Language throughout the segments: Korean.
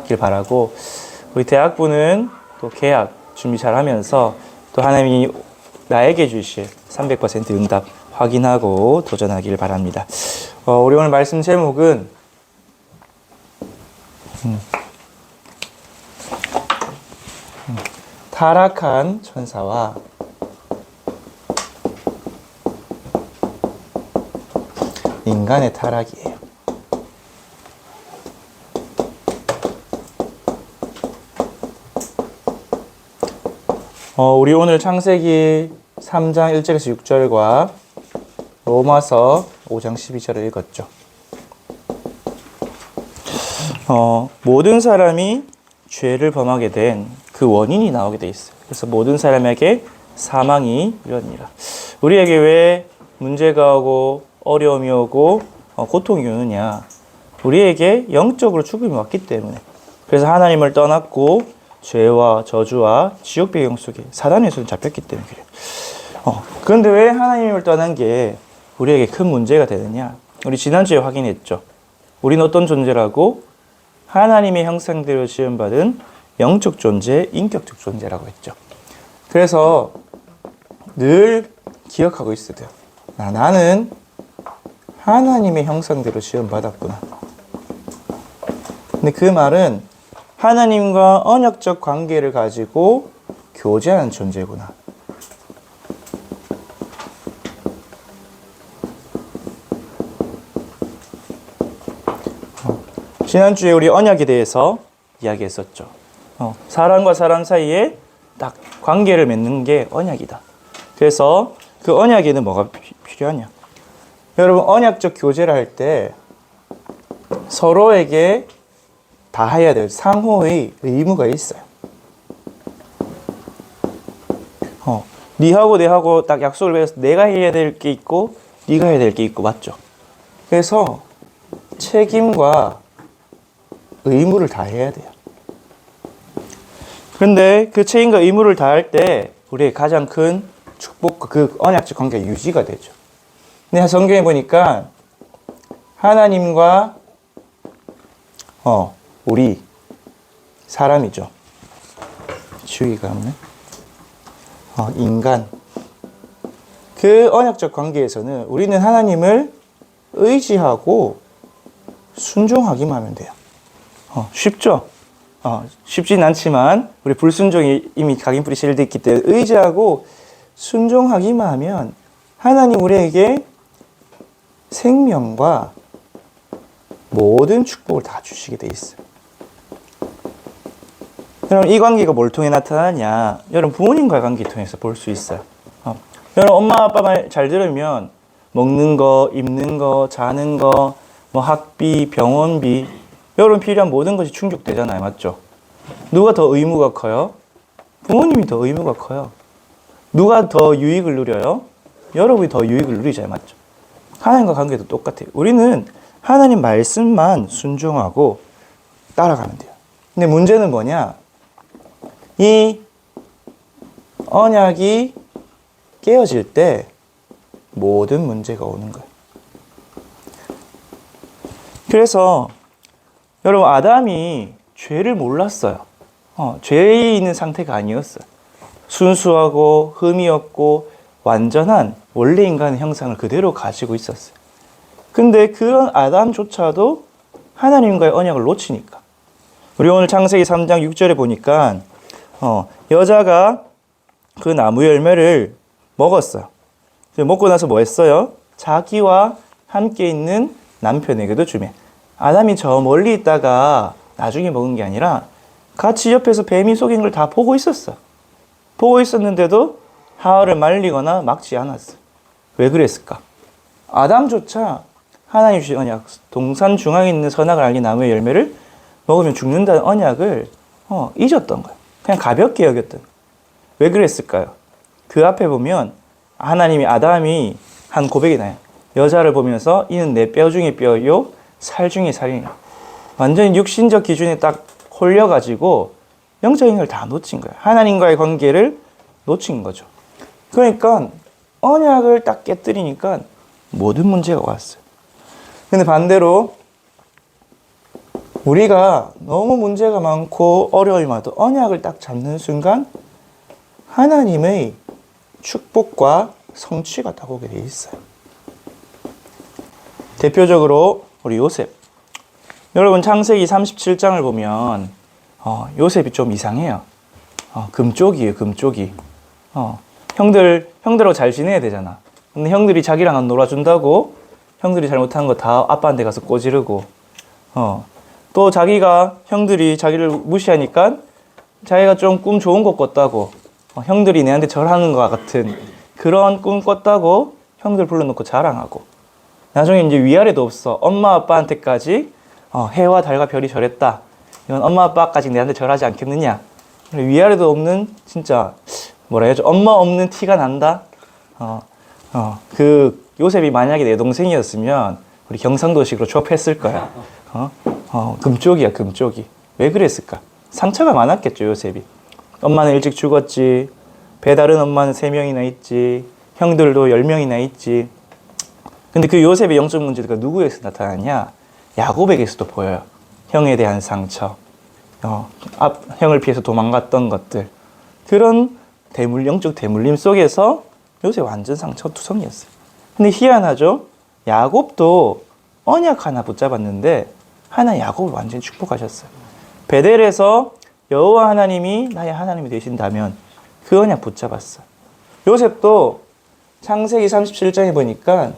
길 바라고, 우리 대학부는 또 계약 준비 잘 하면서 또 하나님이 나에게 주실 300% 응답 확인하고 도전하길 바랍니다. 우리 오늘 말씀 제목은 타락한 천사와 인간의 타락이에요. 우리 오늘 창세기 3장 1절에서 6절과 로마서 5장 12절을 읽었죠. 모든 사람이 죄를 범하게 된 그 원인이 나오게 돼 있어요. 그래서 모든 사람에게 사망이 이르니라. 우리에게 왜 문제가 오고 어려움이 오고 고통이 오느냐? 우리에게 영적으로 죽음이 왔기 때문에. 그래서 하나님을 떠났고 죄와 저주와 지옥 배경 속에 사단의 손에 잡혔기 때문에 그래요. 그런데 왜 하나님을 떠난 게 우리에게 큰 문제가 되느냐? 우리 지난주에 확인했죠. 우리는 어떤 존재라고? 하나님의 형상대로 지음받은 영적 존재, 인격적 존재라고 했죠. 그래서 늘 기억하고 있어야 돼요. 나는 하나님의 형상대로 지음받았구나. 근데 그 말은 하나님과 언약적 관계를 가지고 교제하는 존재구나. 지난주에 우리 언약에 대해서 이야기했었죠. 사람과 사람 사이에 딱 관계를 맺는 게 언약이다. 그래서 그 언약에는 뭐가 필요하냐? 여러분, 언약적 교제를 할 때 서로에게 다 해야 될 상호의 의무가 있어요. 니하고 내하고 딱 약속을 해서 내가 해야 될 게 있고 네가 해야 될 게 있고, 맞죠? 그래서 책임과 의무를 다 해야 돼요. 그런데 그 책임과 의무를 다할 때 우리의 가장 큰 축복과 그 언약적 관계가 유지가 되죠. 근데 성경에 보니까 하나님과 우리 사람이죠. 주의가 없네. 인간. 그 언약적 관계에서는 우리는 하나님을 의지하고 순종하기만 하면 돼요. 쉽죠? 쉽진 않지만 우리 불순종이 이미 각인뿌리 실려 있기 때문에 의지하고 순종하기만 하면 하나님 우리에게 생명과 모든 축복을 다 주시게 돼 있어요. 여러분, 이 관계가 뭘 통해 나타나냐? 여러분, 부모님과의 관계를 통해서 볼 수 있어요. 여러분, 엄마 아빠 말 잘 들으면 먹는 거, 입는 거, 자는 거, 학비, 병원비, 여러분 필요한 모든 것이 충족되잖아요. 맞죠? 누가 더 의무가 커요? 부모님이 더 의무가 커요. 누가 더 유익을 누려요? 여러분이 더 유익을 누리잖아요. 맞죠? 하나님과 관계도 똑같아요. 우리는 하나님 말씀만 순종하고 따라가면 돼요. 근데 문제는 뭐냐? 이 언약이 깨어질 때 모든 문제가 오는 거예요. 그래서 여러분, 아담이 죄를 몰랐어요. 죄에 있는 상태가 아니었어요. 순수하고 흠이 없고 완전한 원래 인간의 형상을 그대로 가지고 있었어요. 근데 그런 아담조차도 하나님과의 언약을 놓치니까. 우리 오늘 창세기 3장 6절에 보니까 여자가 그 나무 열매를 먹었어요. 먹고 나서 뭐 했어요? 자기와 함께 있는 남편에게도 주매. 아담이 저 멀리 있다가 나중에 먹은 게 아니라 같이 옆에서 뱀이 속인 걸 다 보고 있었어. 보고 있었는데도 하와를 말리거나 막지 않았어. 왜 그랬을까? 아담조차 하나님 주신 언약, 동산 중앙에 있는 선악을 알린 나무의 열매를 먹으면 죽는다는 언약을 잊었던 거예요. 그냥 가볍게 여겼던 거예요. 왜 그랬을까요? 그 앞에 보면 하나님이 아담이 한 고백이 나요. 여자를 보면서 이는 내 뼈 중에 뼈요 살 중에 살이니라. 완전히 육신적 기준에 딱 홀려가지고 영적인 걸 다 놓친 거예요. 하나님과의 관계를 놓친 거죠. 그러니까 언약을 딱 깨뜨리니까 모든 문제가 왔어요. 근데 반대로 우리가 너무 문제가 많고 어려움이 많아도 언약을 딱 잡는 순간 하나님의 축복과 성취가 딱 오게 돼 있어요. 대표적으로 우리 요셉. 여러분 창세기 37장을 보면 요셉이 좀 이상해요. 금쪽이에요, 금쪽이. 형들하고 잘 지내야 되잖아. 근데 형들이 자기랑 안 놀아준다고 형들이 잘못한 거 다 아빠한테 가서 꼬지르고, 또 자기가 형들이 자기를 무시하니까 자기가 좀 꿈 좋은 거 꿨다고, 형들이 내한테 절하는 것 같은 그런 꿈 꿨다고 형들 불러놓고 자랑하고, 나중에 이제 위아래도 없어. 엄마 아빠한테까지 해와 달과 별이 절했다. 이건 엄마 아빠까지 내한테 절하지 않겠느냐. 위아래도 없는 진짜 뭐라 해야죠? 엄마 없는 티가 난다. 그 요셉이 만약에 내 동생이었으면 우리 경상도식으로 좁혔을 거야. 금쪽이야, 금쪽이. 왜 그랬을까? 상처가 많았겠죠, 요셉이. 엄마는 일찍 죽었지. 배다른 엄마는 3명이나 있지. 형들도 10명이나 있지. 근데 그 요셉의 영적 문제가 누구에서 나타나냐? 야곱에게서도 보여요. 형에 대한 상처. 형을 피해서 도망갔던 것들. 그런 영적 대물림 속에서 요셉 완전 상처투성이었어요. 근데 희한하죠? 야곱도 언약 하나 붙잡았는데 하나 야곱을 완전히 축복하셨어요. 베델에서 여호와 하나님이 나의 하나님이 되신다면 그 언약 붙잡았어요. 요셉도 창세기 37장에 보니까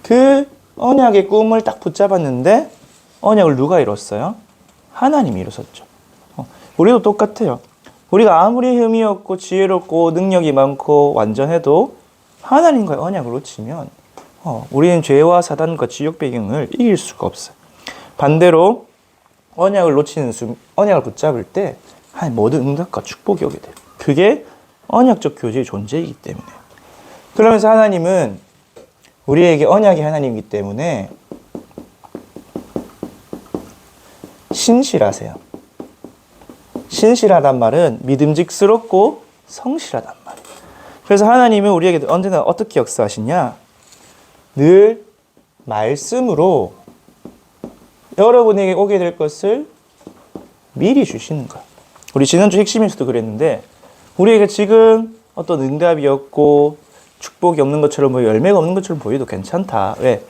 그 언약의 꿈을 딱 붙잡았는데 언약을 누가 이뤘어요? 하나님이 이루셨죠. 우리도 똑같아요. 우리가 아무리 힘이 없고 지혜롭고 능력이 많고 완전해도 하나님과의 언약을 놓치면 우리는 죄와 사단과 지옥 배경을 이길 수가 없어요. 반대로 언약을 붙잡을 때 모든 응답과 축복이 오게 돼요. 그게 언약적 교제의 존재이기 때문에. 그러면서 하나님은 우리에게 언약의 하나님이기 때문에 신실하세요. 신실하단 말은 믿음직스럽고 성실하단 말이에요. 그래서 하나님은 우리에게 언제나 어떻게 역사하시냐? 늘 말씀으로 여러분에게 오게 될 것을 미리 주시는 거예요. 우리 지난주 핵심에서도 그랬는데 우리에게 지금 어떤 응답이 없고 축복이 없는 것처럼 보여 열매가 없는 것처럼 보여도 괜찮다. 왜?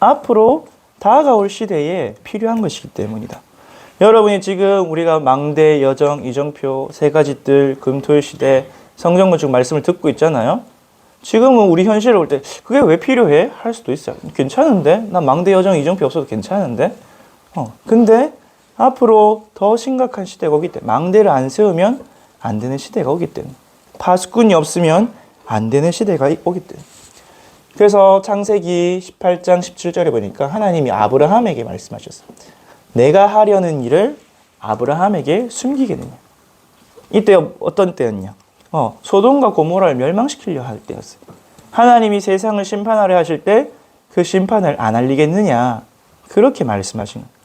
앞으로 다가올 시대에 필요한 것이기 때문이다. 여러분이 지금 우리가 망대, 여정, 이정표 세 가지 뜰, 금토일 시대 성경건축 말씀을 듣고 있잖아요. 지금은 우리 현실을 볼 때 그게 왜 필요해? 할 수도 있어요. 괜찮은데? 나 망대, 여정, 이정표 없어도 괜찮은데? 근데 앞으로 더 심각한 시대가 오기 때문에 망대를 안 세우면 안 되는 시대가 오기 때문에 파수꾼이 없으면 안 되는 시대가 오기 때문에 그래서 창세기 18장 17절에 보니까 하나님이 아브라함에게 말씀하셨어요. 내가 하려는 일을 아브라함에게 숨기겠느냐. 이때 어떤 때였냐? 소돔과 고모라를 멸망시키려 할 때였어요. 하나님이 세상을 심판하려 하실 때 그 심판을 안 알리겠느냐. 그렇게 말씀하신 거예요.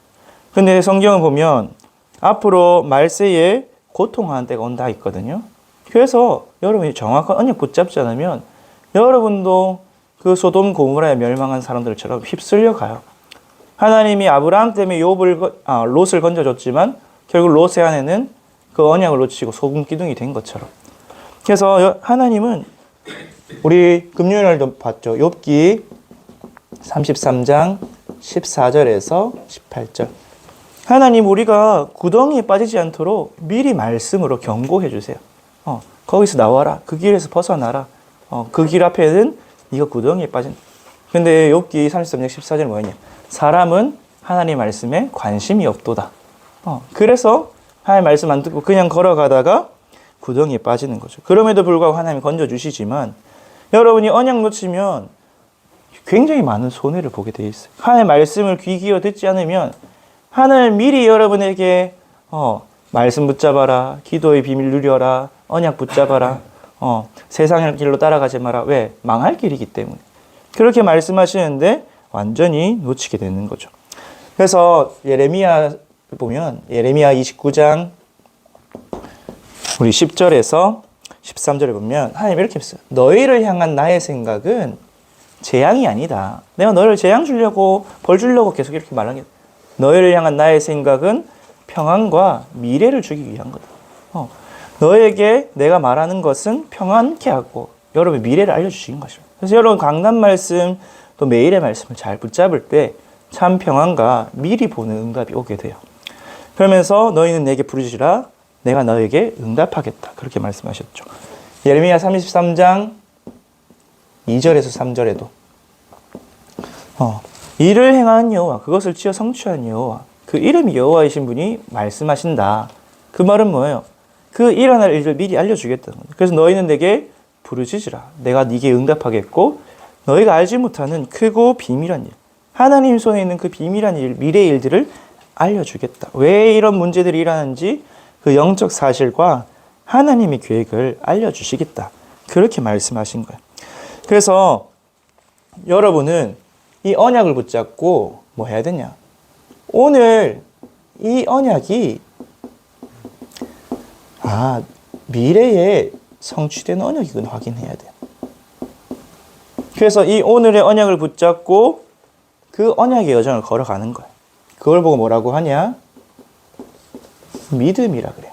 근데 성경을 보면 앞으로 말세에 고통하는 때가 온다 있거든요. 그래서 여러분이 정확한 언약 붙잡지 않으면 여러분도 그 소돔 고모라에 멸망한 사람들처럼 휩쓸려 가요. 하나님이 아브라함 때문에 롯을 건져줬지만 결국 롯의 아내는 그 언약을 놓치고 소금 기둥이 된 것처럼. 그래서 하나님은 우리 금요일날도 봤죠. 욥기 33장 14절에서 18절. 하나님 우리가 구덩이에 빠지지 않도록 미리 말씀으로 경고해 주세요. 거기서 나와라. 그 길에서 벗어나라. 그 길 앞에는 네가 구덩이에 빠진. 근데 욥기 33장 14절 뭐였냐? 사람은 하나님 말씀에 관심이 없도다. 그래서 하나님 말씀 안 듣고 그냥 걸어가다가 구덩이에 빠지는 거죠. 그럼에도 불구하고 하나님이 건져주시지만 여러분이 언약 놓치면 굉장히 많은 손해를 보게 돼 있어요. 하나님의 말씀을 귀 기어 듣지 않으면 하나님 미리 여러분에게 말씀 붙잡아라. 기도의 비밀 누려라. 언약 붙잡아라. 세상의 길로 따라가지 마라. 왜? 망할 길이기 때문에. 그렇게 말씀하시는데 완전히 놓치게 되는 거죠. 그래서 예레미야 보면 예레미야 29장 우리 10절에서 13절에 보면 하나님 이렇게 했어요. 너희를 향한 나의 생각은 재앙이 아니다. 내가 너를 재앙 주려고 벌 주려고 계속 이렇게 말한 게 너희를 향한 나의 생각은 평안과 미래를 주기 위한 거다. 너에게 내가 말하는 것은 평안케 하고 여러분의 미래를 알려주신 것입니다. 그래서 여러분 강단 말씀 또 매일의 말씀을 잘 붙잡을 때 참 평안과 미리 보는 응답이 오게 돼요. 그러면서 너희는 내게 부르시라 내가 너에게 응답하겠다. 그렇게 말씀하셨죠. 예레미야 33장 2절에서 3절에도 일을 행하는 여호와 그것을 지어 성취하는 여호와 그 이름이 여호와이신 분이 말씀하신다. 그 말은 뭐예요? 그 일어날 일을 미리 알려주겠다는 거예요. 그래서 너희는 내게 부르짖으라. 내가 네게 응답하겠고 너희가 알지 못하는 크고 비밀한 일 하나님 손에 있는 그 비밀한 일 미래의 일들을 알려주겠다. 왜 이런 문제들이 일어나는지 그 영적 사실과 하나님의 계획을 알려주시겠다. 그렇게 말씀하신 거예요. 그래서 여러분은 이 언약을 붙잡고 뭐 해야 되냐? 오늘 이 언약이 미래에 성취되는 언약이구나 확인해야 돼요. 그래서 이 오늘의 언약을 붙잡고 그 언약의 여정을 걸어가는 거예요. 그걸 보고 뭐라고 하냐? 믿음이라 그래요.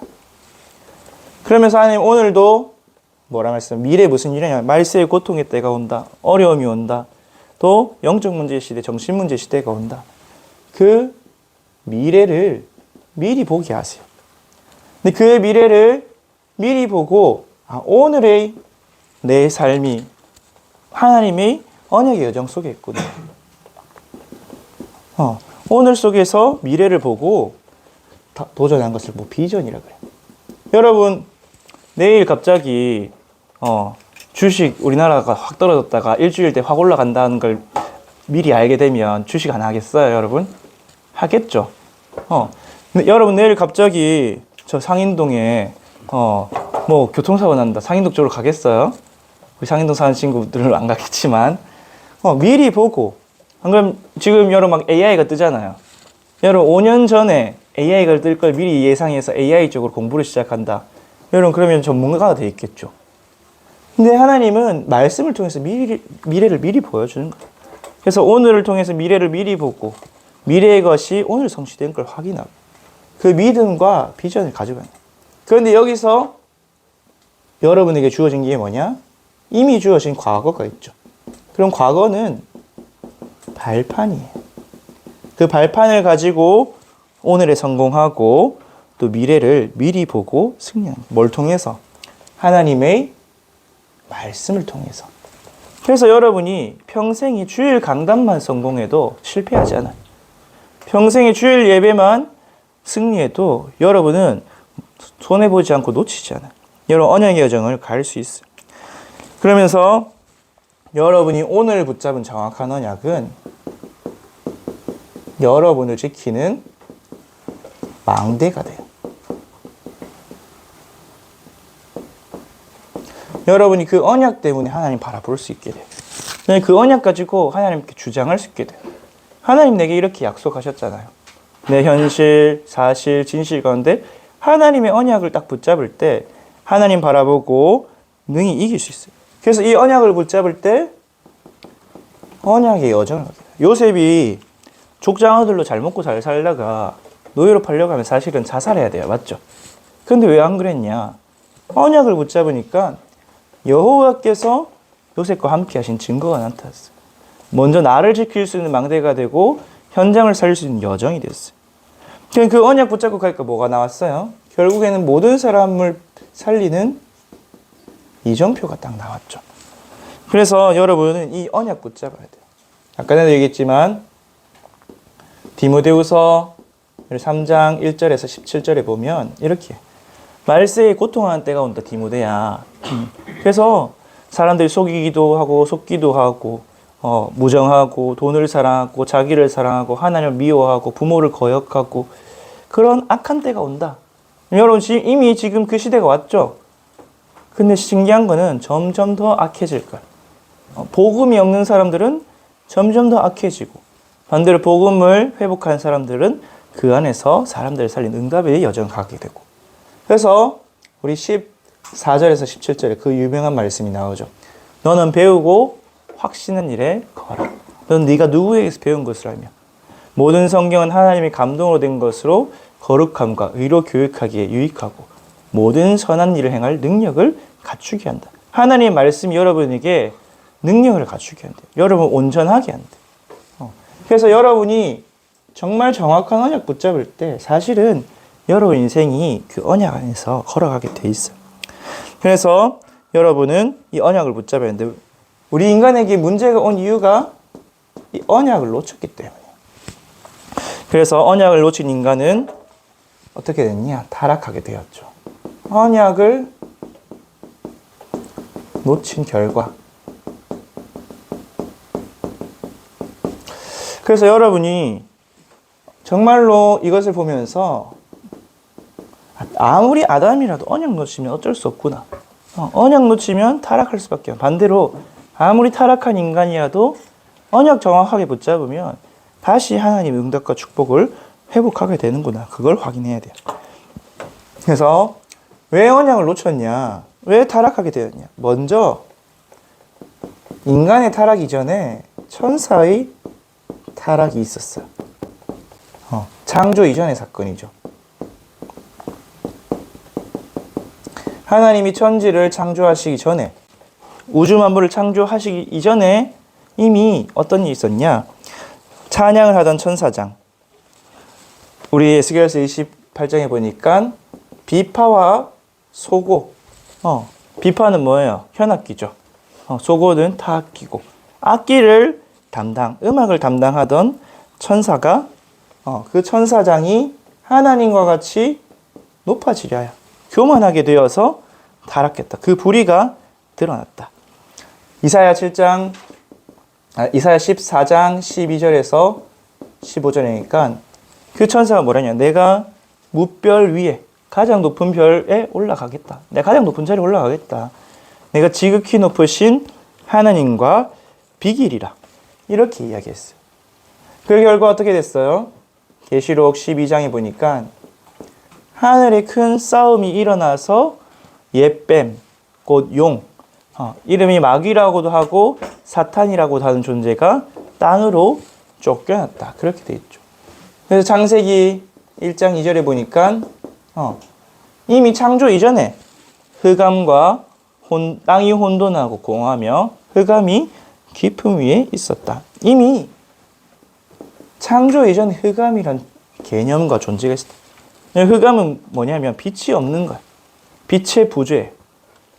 그러면서 하나님 오늘도 뭐라 말씀? 미래에 무슨 일이냐? 말세의 고통의 때가 온다. 어려움이 온다. 또 영적 문제 시대, 정신 문제 시대가 온다. 그 미래를 미리 보게 하세요. 근데 그 미래를 미리 보고 오늘의 내 삶이 하나님의 언약의 여정 속에 있구나. 오늘 속에서 미래를 보고 도전한 것을 비전이라 그래요. 여러분 내일 갑자기 주식 우리나라가 확 떨어졌다가 일주일 때 확 올라간다는 걸 미리 알게 되면 주식 안 하겠어요, 여러분? 하겠죠. 근데 여러분 내일 갑자기 저 상인동에 뭐 교통사고 난다. 상인동 쪽으로 가겠어요? 우리 상인동 사는 친구들은 안 가겠지만 미리 보고 안 그럼 지금 여러분 막 AI가 뜨잖아요. 여러분 5년 전에 AI가 뜰 걸 미리 예상해서 AI 쪽으로 공부를 시작한다. 여러분 그러면 전문가가 돼 있겠죠. 근데 하나님은 말씀을 통해서 미래를 미리 보여주는 거예요. 그래서 오늘을 통해서 미래를 미리 보고 미래의 것이 오늘 성취된 걸 확인하고 그 믿음과 비전을 가져가는 거예요. 그런데 여기서 여러분에게 주어진 게 뭐냐? 이미 주어진 과거가 있죠. 그럼 과거는 발판이에요. 그 발판을 가지고 오늘에 성공하고 또 미래를 미리 보고 승리하는 뭘 통해서? 하나님의 말씀을 통해서. 그래서 여러분이 평생이 주일 강단만 성공해도 실패하지 않아요. 평생의 주일 예배만 승리해도 여러분은 손해보지 않고 놓치지 않아요. 여러분 언약의 여정을 갈 수 있어요. 그러면서 여러분이 오늘 붙잡은 정확한 언약은 여러분을 지키는 망대가 돼요. 여러분이 그 언약 때문에 하나님 바라볼 수 있게 돼요. 그 언약 가지고 하나님께 주장할 수 있게 돼요. 하나님 내게 이렇게 약속하셨잖아요. 내 현실, 사실, 진실 가운데 하나님의 언약을 딱 붙잡을 때 하나님 바라보고 능히 이길 수 있어요. 그래서 이 언약을 붙잡을 때 언약의 여정을 하게 돼요. 요셉이 족장아들로 잘 먹고 잘 살다가 노예로 팔려고 하면 사실은 자살해야 돼요. 맞죠? 근데 왜 안 그랬냐? 언약을 붙잡으니까 여호와께서 요셉과 함께 하신 증거가 나타났어요. 먼저 나를 지킬 수 있는 망대가 되고 현장을 살릴 수 있는 여정이 됐어요. 그 언약 붙잡고 가니까 뭐가 나왔어요? 결국에는 모든 사람을 살리는 이정표가 딱 나왔죠. 그래서 여러분은 이 언약 붙잡아야 돼요. 아까도 얘기했지만 디모데후서 3장 1절에서 17절에 보면 이렇게 말세에 고통하는 때가 온다 디모데야. 그래서 사람들이 속이기도 하고 속기도 하고 무정하고 돈을 사랑하고 자기를 사랑하고 하나님을 미워하고 부모를 거역하고 그런 악한 때가 온다. 여러분 이미 지금 그 시대가 왔죠. 근데 신기한 거는 점점 더 악해질 거예요. 복음이 없는 사람들은 점점 더 악해지고 반대로 복음을 회복한 사람들은 그 안에서 사람들을 살린 응답의 여정을 가게 되고 그래서 우리 14절에서 17절에 그 유명한 말씀이 나오죠. 너는 배우고 확신한 일에 걸어. 넌 네가 누구에게서 배운 것을 알며 모든 성경은 하나님의 감동으로 된 것으로 거룩함과 의로 교육하기에 유익하고 모든 선한 일을 행할 능력을 갖추게 한다. 하나님의 말씀이 여러분에게 능력을 갖추게 한대요. 여러분 온전하게 한대요. 그래서 여러분이 정말 정확한 언약 붙잡을 때 사실은 여러분 인생이 그 언약 안에서 걸어가게 돼 있어요. 그래서 여러분은 이 언약을 붙잡아야 하는데 우리 인간에게 문제가 온 이유가 이 언약을 놓쳤기 때문이에요. 그래서 언약을 놓친 인간은 어떻게 됐냐? 타락하게 되었죠. 언약을 놓친 결과. 그래서 여러분이 정말로 이것을 보면서 아무리 아담이라도 언약 놓치면 어쩔 수 없구나. 언약 놓치면 타락할 수밖에 없어. 반대로 아무리 타락한 인간이라도 언약 정확하게 붙잡으면 다시 하나님의 응답과 축복을 회복하게 되는구나. 그걸 확인해야 돼요. 그래서 왜 언약을 놓쳤냐? 왜 타락하게 되었냐? 먼저 인간의 타락 이전에 천사의 타락이 있었어요. 창조 이전의 사건이죠. 하나님이 천지를 창조하시기 전에 우주 만물을 창조하시기 이전에 이미 어떤 일이 있었냐? 찬양을 하던 천사장. 우리 에스겔서 28장에 보니까 비파와 소고. 비파는 뭐예요? 현악기죠. 소고는 타악기고. 악기를 음악을 담당하던 천사가 그 천사장이 하나님과 같이 높아지려 하여 교만하게 되어서 타락했다. 그 불의가 드러났다. 이사야 14장 12절에서 15절이니까 그 천사가 뭐라냐? 내가 무별 위에 가장 높은 별에 올라가겠다. 내가 가장 높은 자리에 올라가겠다. 내가 지극히 높으신 하나님과 비기리라. 이렇게 이야기했어요. 그 결과 어떻게 됐어요? 계시록 12장에 보니까 하늘에 큰 싸움이 일어나서 옛뱀, 곧 용, 이름이 마귀라고도 하고 사탄이라고도 하는 존재가 땅으로 쫓겨났다. 그렇게 돼 있죠. 그래서 창세기 1장 2절에 보니까 이미 창조 이전에 흑암과 땅이 혼돈하고 공하며 흑암이 깊음 위에 있었다. 이미 창조 이전에 흑암이란 개념과 존재가 있었다. 흑암은 뭐냐면 빛이 없는 거야. 빛의 부재.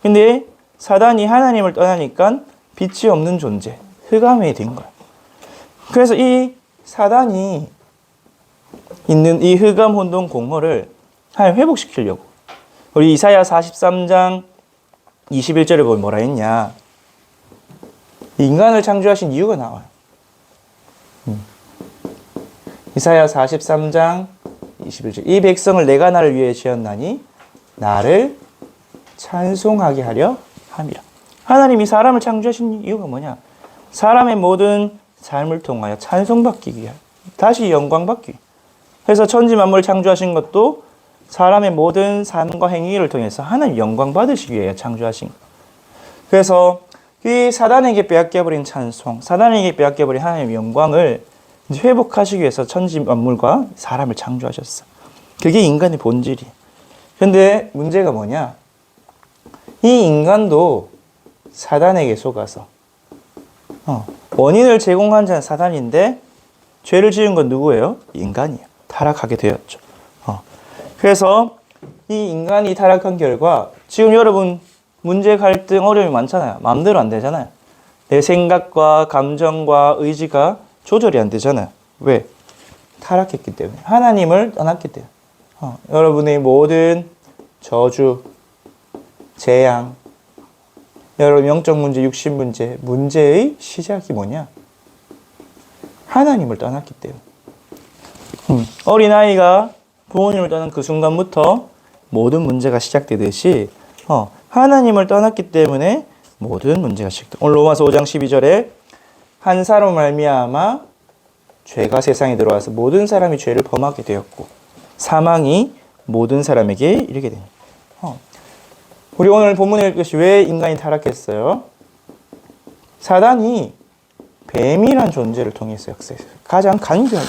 근데 사단이 하나님을 떠나니까 빛이 없는 존재, 흑암이 된 거야. 그래서 이 사단이 있는 이 흑암 혼돈 공허를 하나님 회복시키려고 우리 이사야 43장 21절에 보면 뭐라 했냐? 인간을 창조하신 이유가 나와요. 이사야 43장 21절. 이 백성을 내가 나를 위해 지었나니 나를 찬송하게 하려 함이라. 하나님이 사람을 창조하신 이유가 뭐냐? 사람의 모든 삶을 통하여 찬송받기 위하여 다시 영광받기. 그래서 천지 만물을 창조하신 것도 사람의 모든 삶과 행위를 통해서 하나님 영광 받으시기 위해 창조하신 것. 그래서 이 사단에게 빼앗겨버린 찬송, 사단에게 빼앗겨버린 하나님의 영광을 회복하시기 위해서 천지 만물과 사람을 창조하셨어. 그게 인간의 본질이에요. 근데 문제가 뭐냐? 이 인간도 사단에게 속아서 원인을 제공한 자는 사단인데 죄를 지은 건 누구예요? 인간이에요. 타락하게 되었죠. 그래서 이 인간이 타락한 결과 지금 여러분 문제, 갈등, 어려움이 많잖아요. 마음대로 안 되잖아요. 내 생각과 감정과 의지가 조절이 안 되잖아요. 왜? 타락했기 때문에. 하나님을 떠났기 때문에. 여러분의 모든 저주, 재앙, 여러분 영적 문제, 육신 문제, 문제의 시작이 뭐냐? 하나님을 떠났기 때문에. 어린아이가 부모님을 떠난 그 순간부터 모든 문제가 시작되듯이 하나님을 떠났기 때문에 모든 문제가 시작돼. 오늘 로마서 5장 12절에 한 사람으로 말미암아 죄가 세상에 들어와서 모든 사람이 죄를 범하게 되었고 사망이 모든 사람에게 이르게 됩니다. 우리 오늘 본문에 읽을 것이 왜 인간이 타락했어요? 사단이 뱀이란 존재를 통해서 역사했어요. 가장 간교한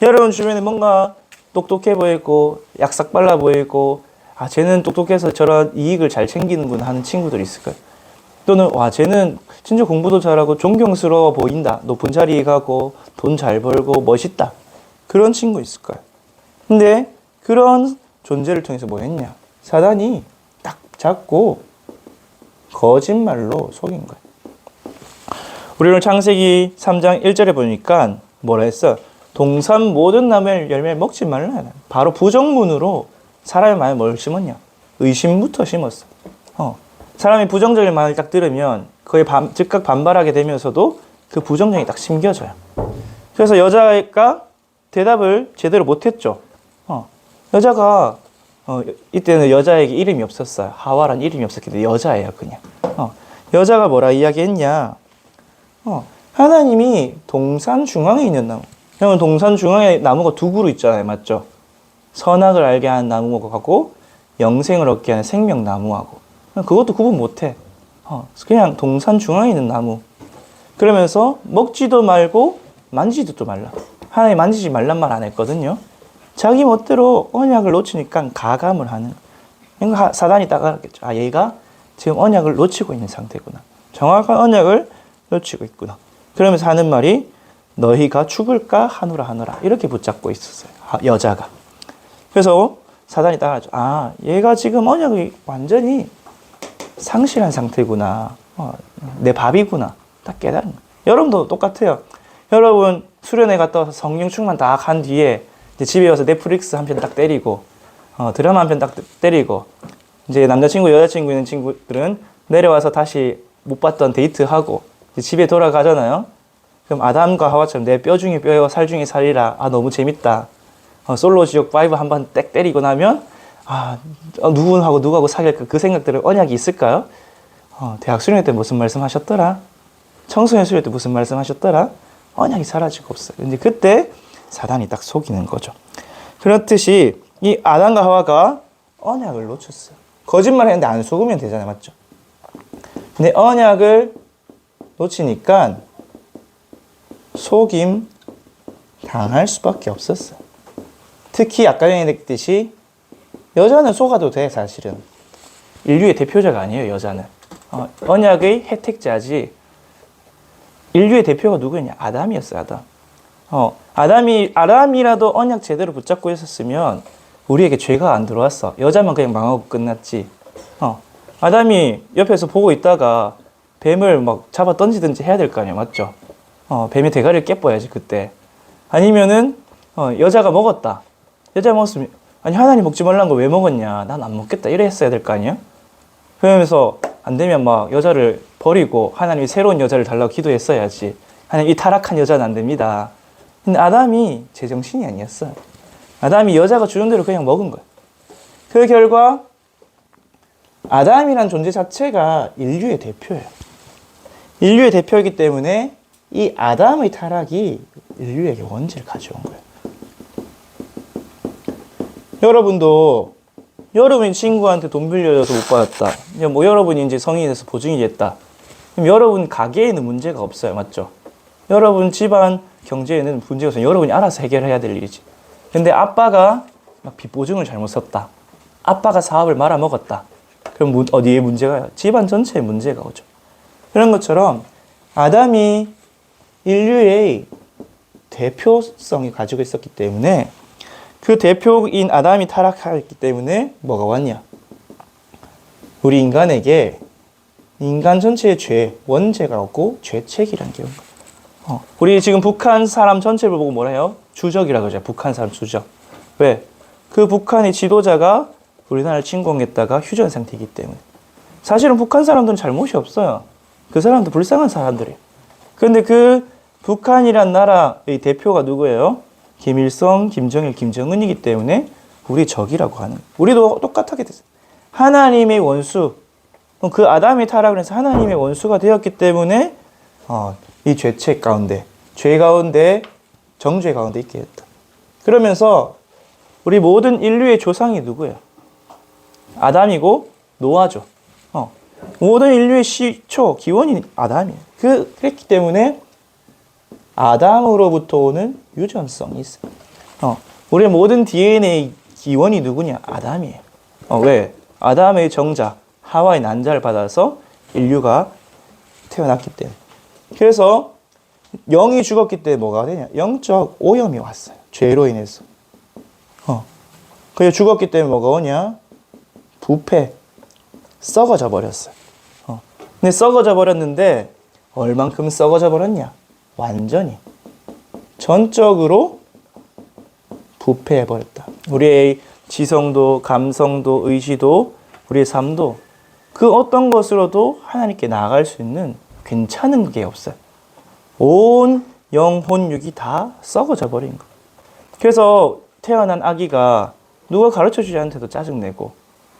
여러분 주변에 뭔가 똑똑해 보이고 약삭 빨라 보이고 아 쟤는 똑똑해서 저런 이익을 잘 챙기는구나 하는 친구들 있을까요? 또는 와 쟤는 진짜 공부도 잘하고 존경스러워 보인다. 높은 자리에 가고 돈 잘 벌고 멋있다. 그런 친구 있을까요? 근데 그런 존재를 통해서 뭐 했냐? 사단이 딱 잡고 거짓말로 속인 거예요. 우리 오늘 창세기 3장 1절에 보니까 뭐라 했어? 동산 모든 나무의 열매를 먹지 말라. 바로 부정문으로 사람의 마음에 뭘 심었냐? 의심부터 심었어. 사람이 부정적인 말을 딱 들으면 그에 즉각 반발하게 되면서도 그 부정적이 딱 심겨져요. 그래서 여자가 대답을 제대로 못했죠. 여자가 이때는 여자에게 이름이 없었어요. 하와란 이름이 없었기 때문에 여자예요, 그냥. 여자가 뭐라 이야기했냐? 하나님이 동산 중앙에 있는 나무. 그러면 동산 중앙에 나무가 두 그루 있잖아요, 맞죠? 선악을 알게 하는 나무하고 영생을 얻게 하는 생명나무하고. 그것도 구분 못해. 그냥 동산 중앙에 있는 나무. 그러면서 먹지도 말고 만지지도 말라. 하나님 만지지 말란 말 안 했거든요. 자기 멋대로 언약을 놓치니까 가감을 하는. 그러니까 사단이 딱 알았겠죠. 아, 얘가 지금 언약을 놓치고 있는 상태구나. 정확한 언약을 놓치고 있구나. 그러면서 하는 말이 너희가 죽을까 하노라 하노라. 이렇게 붙잡고 있었어요. 여자가. 그래서 사단이 딱 알았죠. 아, 얘가 지금 언약이 완전히 상실한 상태구나. 내 밥이구나. 딱 깨달은 거예요. 여러분도 똑같아요. 여러분 수련회 갔다 와서 성령 충만 딱 한 뒤에 이제 집에 와서 넷플릭스 한 편 딱 때리고 드라마 한 편 딱 때리고 이제 남자친구 여자친구 있는 친구들은 내려와서 다시 못 봤던 데이트하고 이제 집에 돌아가잖아요. 그럼 아담과 하와처럼 내 뼈 중에 뼈요 살 중에 살이라. 아 너무 재밌다. 솔로 지옥 5 한 번 딱 때리고 나면 아 누구하고 사귈까 그 생각들을 언약이 있을까요? 대학 수련회 때 무슨 말씀 하셨더라? 청소년 수련회 때 무슨 말씀 하셨더라? 언약이 사라지고 없어요. 근데 그때 사단이 딱 속이는 거죠. 그렇듯이 이 아담과 하와가 언약을 놓쳤어요. 거짓말 했는데 안 속으면 되잖아요. 맞죠? 근데 언약을 놓치니까 속임 당할 수밖에 없었어요. 특히 아까 전에 얘기했듯이 여자는 속아도 돼, 사실은. 인류의 대표자가 아니에요, 여자는. 언약의 혜택자지. 인류의 대표가 누구였냐? 아담이었어요, 아담. 아담이라도 언약 제대로 붙잡고 있었으면 우리에게 죄가 안 들어왔어. 여자만 그냥 망하고 끝났지. 아담이 옆에서 보고 있다가 뱀을 막 잡아 던지든지 해야 될 거 아니야, 맞죠? 뱀의 대가리를 깨뻐야지, 그때. 아니면은, 여자가 먹었다. 여자가 먹었으면, 아니, 하나님 먹지 말라는 거 왜 먹었냐? 난 안 먹겠다. 이래 했어야 될 거 아니야? 그러면서, 안 되면 막 여자를 버리고 하나님이 새로운 여자를 달라고 기도했어야지. 하나님, 이 타락한 여자는 안 됩니다. 근데 아담이 제정신이 아니었어요. 아담이 여자가 주는 대로 그냥 먹은 거예요. 그 결과, 아담이란 존재 자체가 인류의 대표예요. 인류의 대표이기 때문에 이 아담의 타락이 인류에게 원죄를 가져온 거예요. 여러분도 여러분이 친구한테 돈 빌려줘서 못 받았다. 뭐 여러분이 이제 성인이 돼서 보증이 됐다. 그럼 여러분 가게에는 문제가 없어요. 맞죠? 여러분 집안 경제에는 문제가 없어요. 여러분이 알아서 해결해야 될 일이지. 근데 아빠가 막 빚보증을 잘못 썼다. 아빠가 사업을 말아먹었다. 그럼 어디에 문제가? 집안 전체에 문제가 오죠. 그런 것처럼 아담이 인류의 대표성이 가지고 있었기 때문에 그 대표인 아담이 타락했기 때문에 뭐가 왔냐? 우리 인간에게 인간 전체의 죄, 원죄가 오고 죄책이라는 게 온 거예요. 우리 지금 북한 사람 전체를 보고 뭐라 해요? 주적이라고 하죠. 북한 사람 주적. 왜? 그 북한의 지도자가 우리나라를 침공했다가 휴전 상태이기 때문에. 사실은 북한 사람들은 잘못이 없어요. 그 사람도 불쌍한 사람들이에요. 그런데 그 북한이란 나라의 대표가 누구예요? 김일성, 김정일, 김정은이기 때문에 우리 적이라고 하는. 우리도 똑같게 됐어요. 하나님의 원수, 그 아담이 타락을 해서 하나님의 원수가 되었기 때문에 이 죄책 가운데, 죄 가운데, 정죄 가운데 있게 됐다. 그러면서 우리 모든 인류의 조상이 누구예요? 아담이고 노아죠. 모든 인류의 시초, 기원이 아담이에요. 그랬기 때문에 아담으로부터 오는 유전성이 있어요. 우리의 모든 DNA 기원이 누구냐? 아담이에요. 왜? 아담의 정자, 하와의 난자를 받아서 인류가 태어났기 때문에. 그래서 영이 죽었기 때문에 뭐가 되냐? 영적 오염이 왔어요. 죄로 인해서. 그래서 죽었기 때문에 뭐가 오냐? 부패, 썩어져 버렸어요. 근데 썩어져 버렸는데 얼만큼 썩어져 버렸냐? 완전히. 전적으로 부패해 버렸다. 우리의 지성도, 감성도, 의지도, 우리의 삶도 그 어떤 것으로도 하나님께 나아갈 수 있는 괜찮은 게 없어요. 온 영혼 육이 다 썩어져 버린 거. 그래서 태어난 아기가 누가 가르쳐 주지 않는데도 짜증내고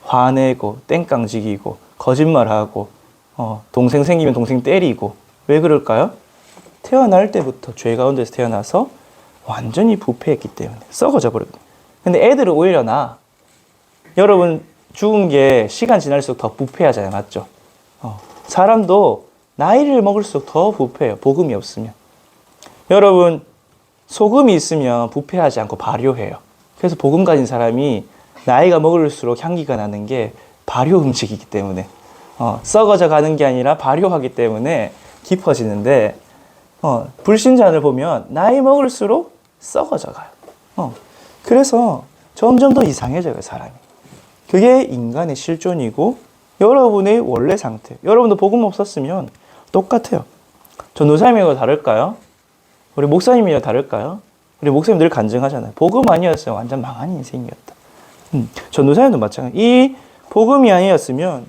화내고 땡깡지기고 거짓말하고 동생 생기면 동생 때리고 왜 그럴까요? 태어날 때부터 죄 가운데서 태어나서 완전히 부패했기 때문에 썩어져 버렸거든요. 근데 애들은 오히려 여러분 죽은 게 시간 지날수록 더 부패하잖아요. 맞죠? 사람도 나이를 먹을수록 더 부패해요. 복음이 없으면. 여러분 소금이 있으면 부패하지 않고 발효해요. 그래서 복음 가진 사람이 나이가 먹을수록 향기가 나는 게 발효 음식이기 때문에 썩어져 가는 게 아니라 발효하기 때문에 깊어지는데 불신자를 보면 나이 먹을수록 썩어져 가요. 그래서 점점 더 이상해져요, 사람이. 그게 인간의 실존이고 여러분의 원래 상태. 여러분도 복음 없었으면 똑같아요. 전도사님이랑 다를까요? 우리 목사님이랑 다를까요? 우리 목사님 늘 간증하잖아요. 복음 아니었으면 완전 망한 인생이었다. 전도사님도 마찬가지. 이 복음이 아니었으면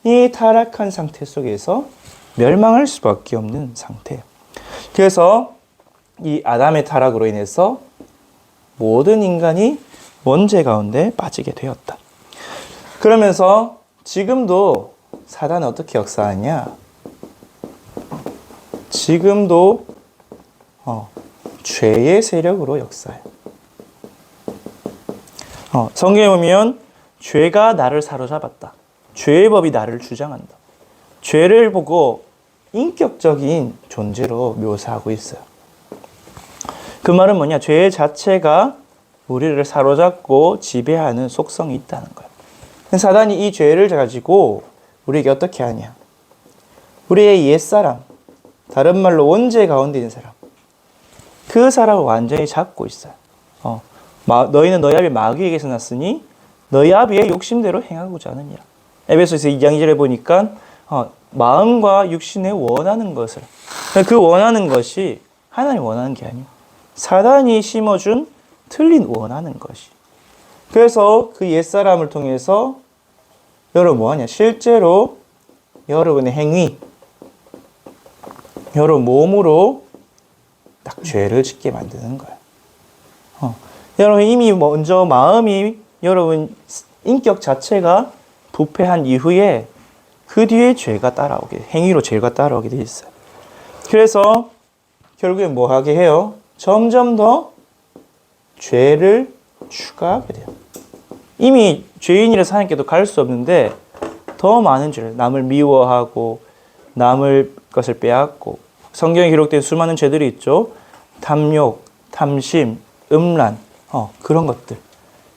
이 타락한 상태 속에서 멸망할 수밖에 없는 상태예요. 그래서 이 아담의 타락으로 인해서 모든 인간이 원죄 가운데 빠지게 되었다. 그러면서 지금도 사단은 어떻게 역사하냐? 지금도 죄의 세력으로 역사해요. 성경에 보면 죄가 나를 사로잡았다. 죄의 법이 나를 주장한다. 죄를 보고 인격적인 존재로 묘사하고 있어요. 그 말은 뭐냐? 죄 자체가 우리를 사로잡고 지배하는 속성이 있다는 거예요. 사단이 이 죄를 가지고 우리에게 어떻게 하냐? 우리의 옛사람, 다른 말로 원죄 가운데 있는 사람, 그 사람을 완전히 잡고 있어요. 너희는 너희 아비 마귀에게서 났으니 너희 아비의 욕심대로 행하고자 하느니라. 에베소서 2장 2절에 보니까 마음과 육신에 원하는 것을, 그 원하는 것이 하나님 원하는 게 아니에요. 사단이 심어준 틀린 원하는 것이. 그래서 그 옛사람을 통해서 여러분 뭐하냐? 실제로 여러분의 행위, 여러분 몸으로 딱 죄를 짓게 만드는 거예요. 여러분 이미 먼저 마음이 여러분 인격 자체가 부패한 이후에 그 뒤에 죄가 따라오게, 행위로 죄가 따라오게 돼 있어요. 그래서 결국엔 뭐 하게 해요? 점점 더 죄를 추가하게 돼요. 이미 죄인이라서 하나님께도 갈 수 없는데 더 많은 죄를, 남을 미워하고 남을 것을 빼앗고, 성경에 기록된 수많은 죄들이 있죠. 탐욕, 탐심, 음란, 그런 것들.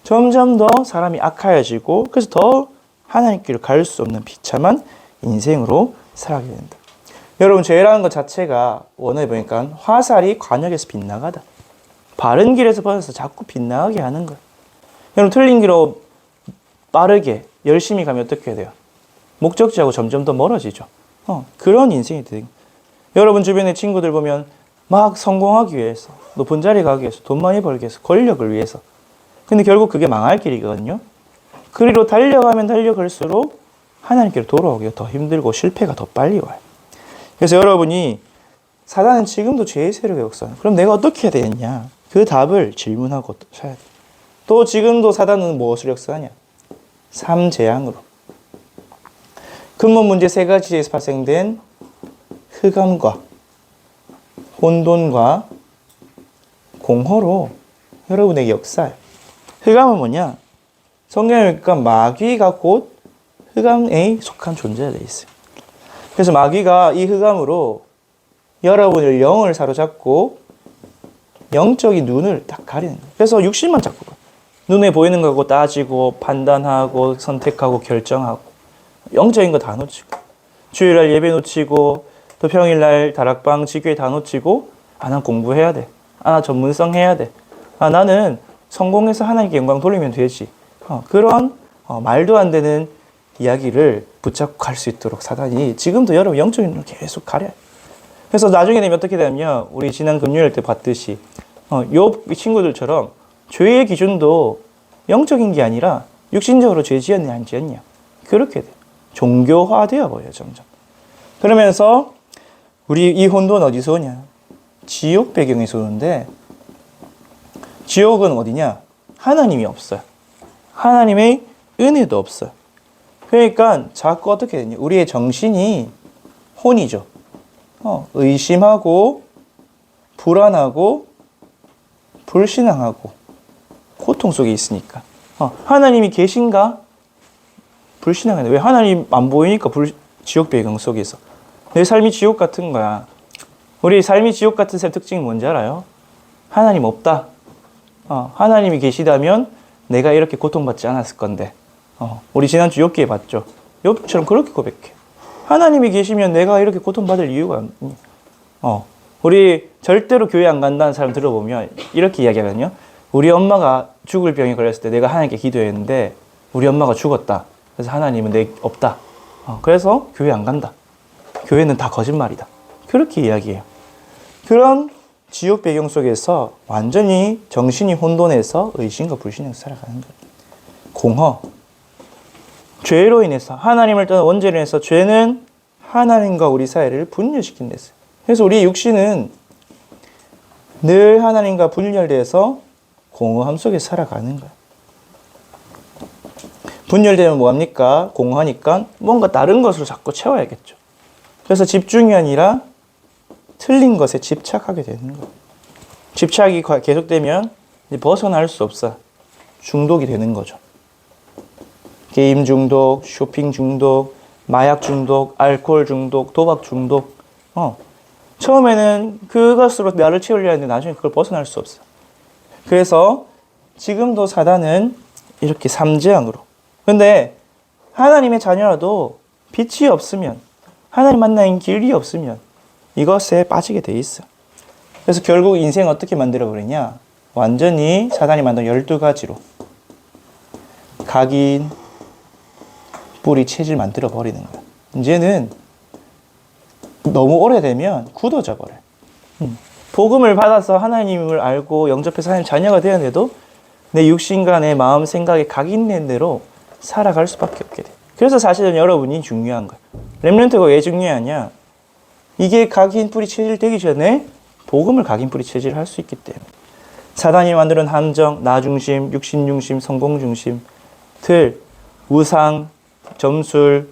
점점 더 사람이 악하여지고 그래서 더 하나님께로 갈 수 없는 비참한 인생으로 살아가게 된다. 여러분 죄라는 것 자체가 원어에 보니까 화살이 관역에서 빗나가다. 바른 길에서 벗어서 자꾸 빗나가게 하는 거예요. 여러분 틀린 길로 빠르게 열심히 가면 어떻게 돼요? 목적지하고 점점 더 멀어지죠. 그런 인생이 돼요. 여러분 주변의 친구들 보면 막 성공하기 위해서, 높은 자리 가기 위해서, 돈 많이 벌기 위해서, 권력을 위해서. 근데 결국 그게 망할 길이거든요. 그리로 달려가면 달려갈수록 하나님께로 돌아오기가 더 힘들고 실패가 더 빨리 와요. 그래서 여러분이 사단은 지금도 죄의 세력에 역사하는, 그럼 내가 어떻게 해야 되겠냐? 그 답을 질문하고 살아야 돼요. 또 지금도 사단은 무엇을 역사하냐? 삼재앙으로. 근본 문제 세 가지에서 발생된 흑암과 혼돈과 공허로 여러분에게 역사해요. 흑암은 뭐냐? 성경에 보니까 마귀가 곧 흑암에 속한 존재가 되어 있어요. 그래서 마귀가 이 흑암으로 여러분의 영을 사로잡고 영적인 눈을 딱 가리는 거예요. 그래서 육신만 자꾸 봐. 눈에 보이는 거고 따지고 판단하고 선택하고 결정하고 영적인 거 다 놓치고 주일날 예배 놓치고 또 평일날 다락방 지교회 다 놓치고 난 공부해야 돼. 나 전문성 해야 돼. 나는 성공해서 하나님께 영광 돌리면 되지. 그런 말도 안 되는 이야기를 붙잡고 갈 수 있도록 사단이 지금도 여러분 영적인 눈을 계속 가려요. 그래서 나중에 되면 어떻게 되냐면 우리 지난 금요일 때 봤듯이 욥 친구들처럼 죄의 기준도 영적인 게 아니라 육신적으로 죄 지었냐 안 지었냐 그렇게 돼. 종교화되어 버려요 점점. 그러면서 우리 이 혼돈은 어디서 오냐? 지옥 배경에서 오는데 지옥은 어디냐? 하나님이 없어요. 하나님의 은혜도 없어요. 그러니까 자꾸 어떻게 되냐? 우리의 정신이 혼이죠. 의심하고 불안하고 불신앙하고 고통 속에 있으니까. 하나님이 계신가? 불신앙하네. 왜 하나님 안 보이니까 지옥 배경 속에서. 내 삶이 지옥 같은 거야. 우리 삶이 지옥 같은 삶 특징이 뭔지 알아요? 하나님 없다. 하나님이 계시다면 내가 이렇게 고통받지 않았을 건데. 우리 지난주 욥기에 봤죠. 욥처럼 그렇게 고백해. 하나님이 계시면 내가 이렇게 고통받을 이유가 우리 절대로 교회 안 간다는 사람 들어보면 이렇게 이야기하거든요. 우리 엄마가 죽을 병에 걸렸을 때 내가 하나님께 기도했는데 우리 엄마가 죽었다. 그래서 하나님은 내 없다. 그래서 교회 안 간다. 교회는 다 거짓말이다. 그렇게 이야기해요. 그런 지옥 배경 속에서 완전히 정신이 혼돈해서 의심과 불신으로 살아가는 거예요. 공허. 죄로 인해서 하나님을 떠난 원죄로 인해서 죄는 하나님과 우리 사이를 분열시킨다 했어요. 그래서 우리 육신은 늘 하나님과 분열돼서 공허함 속에 살아가는 거예요. 분열되면 뭐합니까? 공허하니까 뭔가 다른 것으로 자꾸 채워야겠죠. 그래서 집중이 아니라 틀린 것에 집착하게 되는 거예요. 집착이 계속되면 이제 벗어날 수 없어. 중독이 되는 거죠. 게임 중독, 쇼핑 중독, 마약 중독, 알코올 중독, 도박 중독. 처음에는 그것으로 나를 채우려 했는데 나중에 그걸 벗어날 수 없어. 그래서 지금도 사단은 이렇게 삼재앙으로. 근데 하나님의 자녀라도 빛이 없으면, 하나님 만나는 길이 없으면 이것에 빠지게 돼 있어. 그래서 결국 인생 어떻게 만들어버리냐? 완전히 사단이 만든 12가지로 각인, 뿌리, 체질 만들어버리는 거야. 이제는 너무 오래되면 굳어져 버려요. 복음을 받아서 하나님을 알고 영접해서 하나님 자녀가 되었는데도 내 육신과 내 마음, 생각에 각인된 대로 살아갈 수밖에 없게 돼. 그래서 사실은 여러분이 중요한 거예요. 렘넌트가 왜 중요하냐? 이게 각인, 뿌리, 체질 되기 전에 복음을 각인, 뿌리, 체질을 할 수 있기 때문에. 사단이 만드는 함정, 나 중심, 육신 중심, 성공 중심, 틀, 우상, 점술,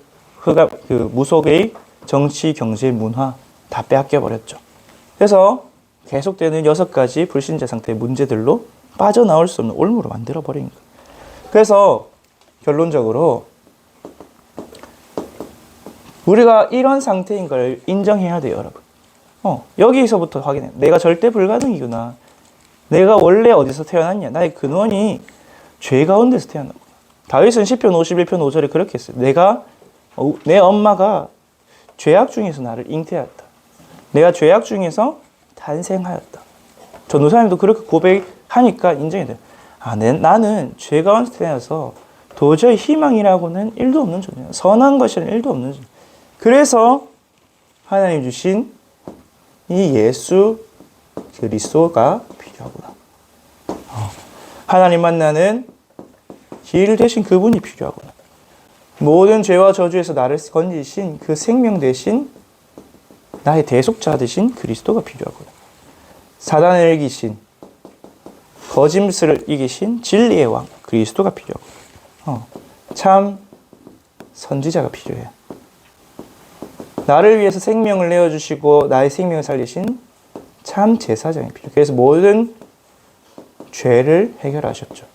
무속의 정치, 경제, 문화 다 빼앗겨 버렸죠. 그래서 계속되는 6가지 불신자 상태의 문제들로 빠져나올 수 없는 올무로 만들어 버린 거예요. 그래서 결론적으로 우리가 이런 상태인 걸 인정해야 돼요, 여러분. 여기서부터 확인해. 내가 절대 불가능이구나. 내가 원래 어디서 태어났냐? 나의 근원이 죄 가운데서 태어났구나. 다윗은 시편 51편 5절에 그렇게 했어요. 내 엄마가 죄악 중에서 나를 잉태하였다. 내가 죄악 중에서 탄생하였다. 전도사님도 그렇게 고백하니까 인정이 돼요. 나는 죄 가운데서 태어나서 도저히 희망이라고는 1도 없는 존재야. 선한 것이라는 1도 없는 존재. 그래서 하나님 주신 이 예수 그리스도가 필요하구나. 하나님 만나는 길 대신 그분이 필요하구나. 모든 죄와 저주에서 나를 건지신 그 생명 대신 나의 대속자 되신 그리스도가 필요하구나. 사단을 이기신, 거짓을 이기신 진리의 왕 그리스도가 필요하구나. 참 선지자가 필요해요. 나를 위해서 생명을 내어주시고 나의 생명을 살리신 참 제사장이 필요해요. 그래서 모든 죄를 해결하셨죠.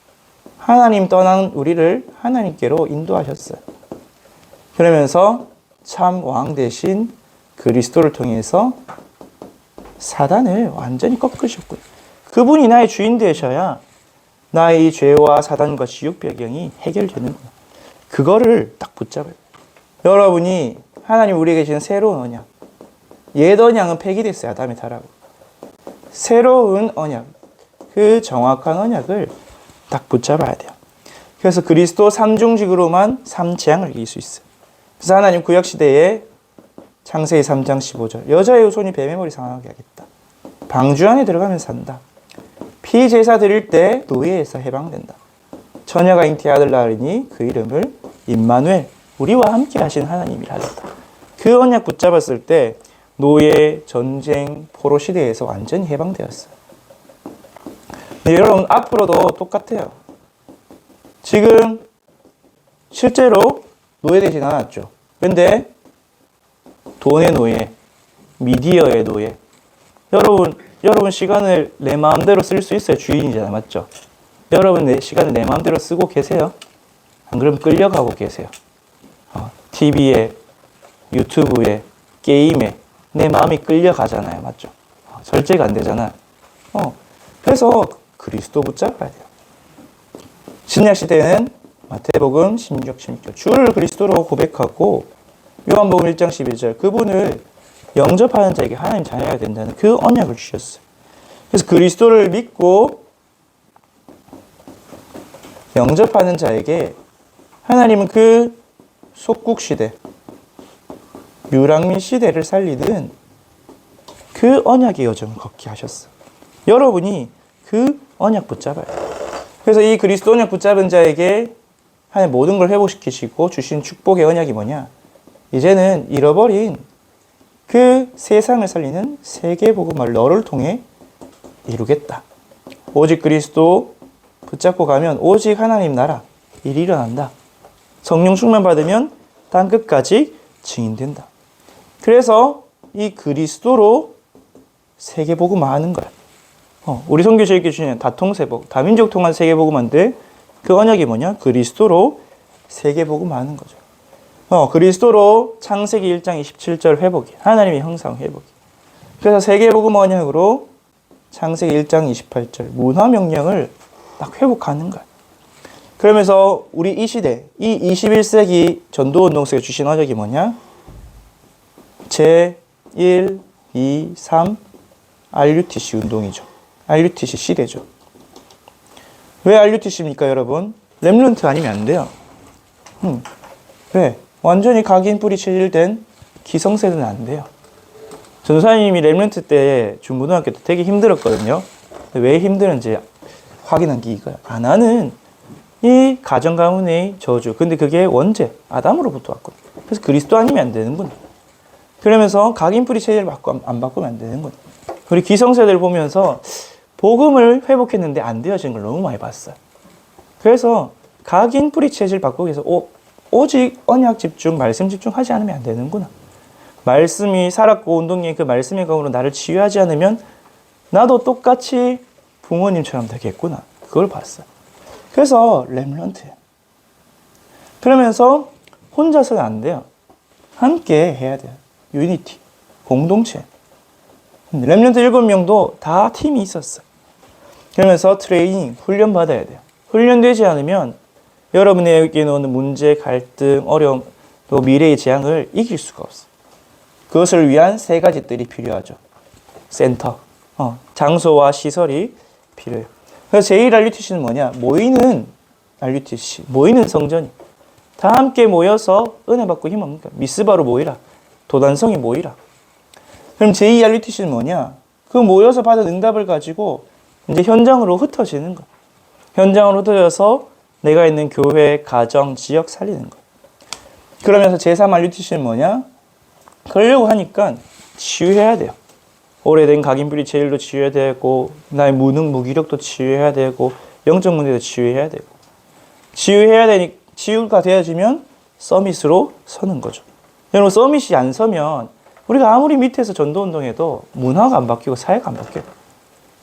하나님 떠난 우리를 하나님께로 인도하셨어요. 그러면서 참 왕 대신 그리스도를 통해서 사단을 완전히 꺾으셨고요. 그분이 나의 주인 되셔야 나의 죄와 사단과 지옥 배경이 해결되는구나. 그거를 딱 붙잡아요. 여러분이 하나님 우리에게 주신 새로운 언약. 옛 언약은 폐기됐어요. 아담의 타락으로. 새로운 언약. 그 정확한 언약을 딱 붙잡아야 돼요. 그래서 그리스도 삼중직으로만 삼재앙을 이길 수 있어요. 그래서 하나님 구약시대에 창세기 3장 15절 여자의 후손이 뱀의 머리 상하게 하겠다. 방주 안에 들어가면 산다. 피제사 드릴 때 노예에서 해방된다. 처녀가 잉태 아들 낳으리니 그 이름을 임마누엘 우리와 함께 하신 하나님이라 하셨다. 그 언약 붙잡았을 때 노예, 전쟁, 포로 시대에서 완전히 해방되었어요. 네, 여러분 앞으로도 똑같아요. 지금 실제로 노예되진 않았죠. 그런데 돈의 노예, 미디어의 노예. 여러분 시간을 내 마음대로 쓸 수 있어요. 주인이잖아요. 맞죠? 여러분 내 시간을 내 마음대로 쓰고 계세요? 안 그러면 끌려가고 계세요. TV에, 유튜브에, 게임에 내 마음이 끌려가잖아요. 맞죠? 절제가 안 되잖아요. 그래서 그리스도 붙잡아야 돼요. 신약시대에는 마태복음 16 주를 그리스도로 고백하고 요한복음 1장 11절 그분을 영접하는 자에게 하나님 자녀가 된다는 그 언약을 주셨어요. 그래서 그리스도를 믿고 영접하는 자에게 하나님은 그 속국시대, 유랑민 시대를 살리는 그 언약의 여정을 걷게 하셨어요. 여러분이 그 언약 붙잡아요. 그래서 이 그리스도 언약 붙잡은 자에게 하나님 모든 걸 회복시키시고 주신 축복의 언약이 뭐냐? 이제는 잃어버린 그 세상을 살리는 세계복음을 너를 통해 이루겠다. 오직 그리스도 붙잡고 가면 오직 하나님 나라 일이 일어난다. 성령 충만 받으면 땅끝까지 증인된다. 그래서 이 그리스도로 세계복음 하는 거야. 우리 선교사님께 주시는 다통세복, 다민족 통한 세계복음인데 그 언약이 뭐냐? 그리스도로 세계복음 하는 거죠. 그리스도로 창세기 1장 27절 회복이 하나님의 형상 회복이. 그래서 세계복음 언약으로 창세기 1장 28절 문화명령을 딱 회복하는 거야. 그러면서 우리 이 시대, 이 21세기 전도운동 속에 주신 언약이 뭐냐? 제 1, 2, 3 RUTC 운동이죠. RUTC 시대죠. 왜 RUTC입니까, 여러분? 렘넌트 아니면 안 돼요. 왜? 완전히 각인 뿌리 체질된 기성세대는 안 돼요. 전도사님이 렘넌트 때 중고등학교 때 되게 힘들었거든요. 왜 힘드는지 확인한 게 이거야. 안 하는 이 가정 가문의 저주. 근데 그게 원죄, 아담으로부터 왔거든. 그래서 그리스도 아니면 안 되는구나. 그러면서 각인 뿌리 체질을 안 바꾸면 안 되는구나. 우리 기성세대를 보면서 복음을 회복했는데 안 되어진 걸 너무 많이 봤어요. 그래서 각인 뿌리 체질 바꾸기 위해서 오직 언약 집중, 말씀 집중하지 않으면 안 되는구나. 말씀이 살았고 운동이 그 말씀의 검으로 나를 치유하지 않으면 나도 똑같이 부모님처럼 되겠구나. 그걸 봤어요. 그래서 렘넌트예요. 그러면서 혼자서는 안 돼요. 함께 해야 돼요. 유니티, 공동체. 렘넌트 7명도 다 팀이 있었어요. 그러면서 트레이닝, 훈련 받아야 돼요. 훈련되지 않으면 여러분에게 오는 문제, 갈등, 어려움, 또 미래의 재앙을 이길 수가 없어요. 그것을 위한 3가지들이 필요하죠. 센터, 장소와 시설이 필요해요. 그래서 제1RUTC는 뭐냐? 모이는 RUTC, 모이는 성전이. 다 함께 모여서 은혜 받고 힘 얻는 거야. 미스바로 모이라. 도단성이 모이라. 그럼 제2RUTC는 뭐냐? 그 모여서 받은 응답을 가지고 이제 현장으로 흩어지는 거야. 현장으로 흩어져서 내가 있는 교회, 가정, 지역 살리는 거야. 그러면서 제3RUTC는 뭐냐? 그러려고 하니까 치유해야 돼요. 오래된 각인뿌리 체질도 치유해야 되고, 나의 무능, 무기력도 치유해야 되고, 영적 문제도 치유해야 되고. 치유가 되어지면 서밋으로 서는 거죠. 여러분, 서밋이 안 서면 우리가 아무리 밑에서 전도운동해도 문화가 안 바뀌고 사회가 안 바뀌어요.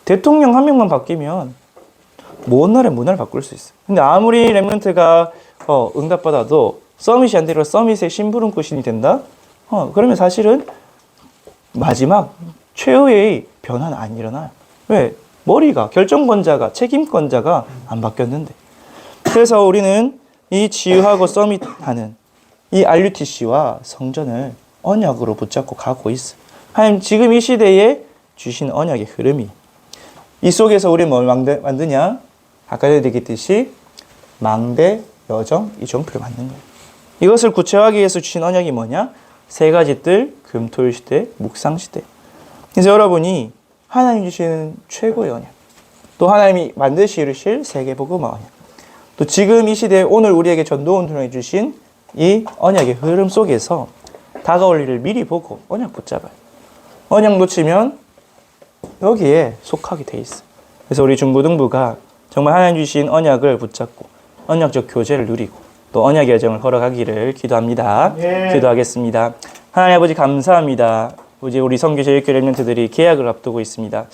대통령 한 명만 바뀌면 먼 나라의 문화를 바꿀 수 있어요. 근데 아무리 렘넌트가 응답받아도 서밋이 안 되고 서밋의 심부름꾼이 된다? 그러면 사실은 마지막 최후의 변화는 안 일어나요. 왜? 머리가, 결정권자가, 책임권자가 안 바뀌었는데. 그래서 우리는 이 치유하고 서밋하는 이 RUTC와 성전을 언약으로 붙잡고 가고 있어요. 하나님 지금 이 시대에 주신 언약의 흐름이 이 속에서 우리 뭘 만드냐? 아까 얘기했듯이 망대, 여정, 이 종표를 만든 거예요. 이것을 구체화하기 위해서 주신 언약이 뭐냐? 세 가지 뜰, 금토일 시대, 묵상 시대. 그래서 여러분이 하나님 주시는 최고의 언약, 또 하나님이 만드시 이루실 세계복음화 언약, 또 지금 이 시대에 오늘 우리에게 전도원 통해 주신 이 언약의 흐름 속에서 다가올 일을 미리 보고 언약 붙잡아요. 언약 놓치면 여기에 속하게 돼 있어요. 그래서 우리 중고등부가 정말 하나님 주신 언약을 붙잡고 언약적 교제를 누리고 또 언약의 여정을 걸어가기를 기도합니다. 기도하겠습니다. 하나님 아버지 감사합니다. 이제 우리 선교제일교회 렘넌트들이 개학을 앞두고 있습니다.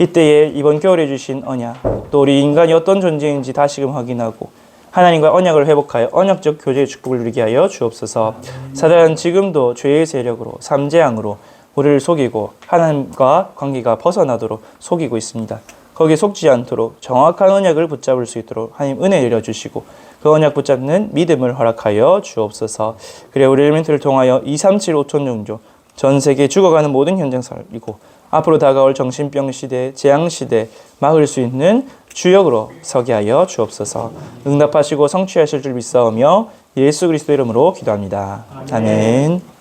이때에 이번 겨울에 주신 언약, 또 우리 인간이 어떤 존재인지 다시금 확인하고 하나님과 언약을 회복하여 언약적 교제의 축복을 누리게 하여 주옵소서. 사단은 지금도 죄의 세력으로 삼재앙으로 우리를 속이고 하나님과 관계가 벗어나도록 속이고 있습니다. 거기에 속지 않도록 정확한 언약을 붙잡을 수 있도록 하나님 은혜 내려주시고 그 언약 붙잡는 믿음을 허락하여 주옵소서. 그래 우리 엘멘트를 통하여 237 5천 종족 전 세계 죽어가는 모든 현장 살리고 앞으로 다가올 정신병 시대, 재앙 시대 막을 수 있는 주역으로 서게 하여 주옵소서. 응답하시고 성취하실 줄 믿사오며 예수 그리스도 이름으로 기도합니다. 아멘.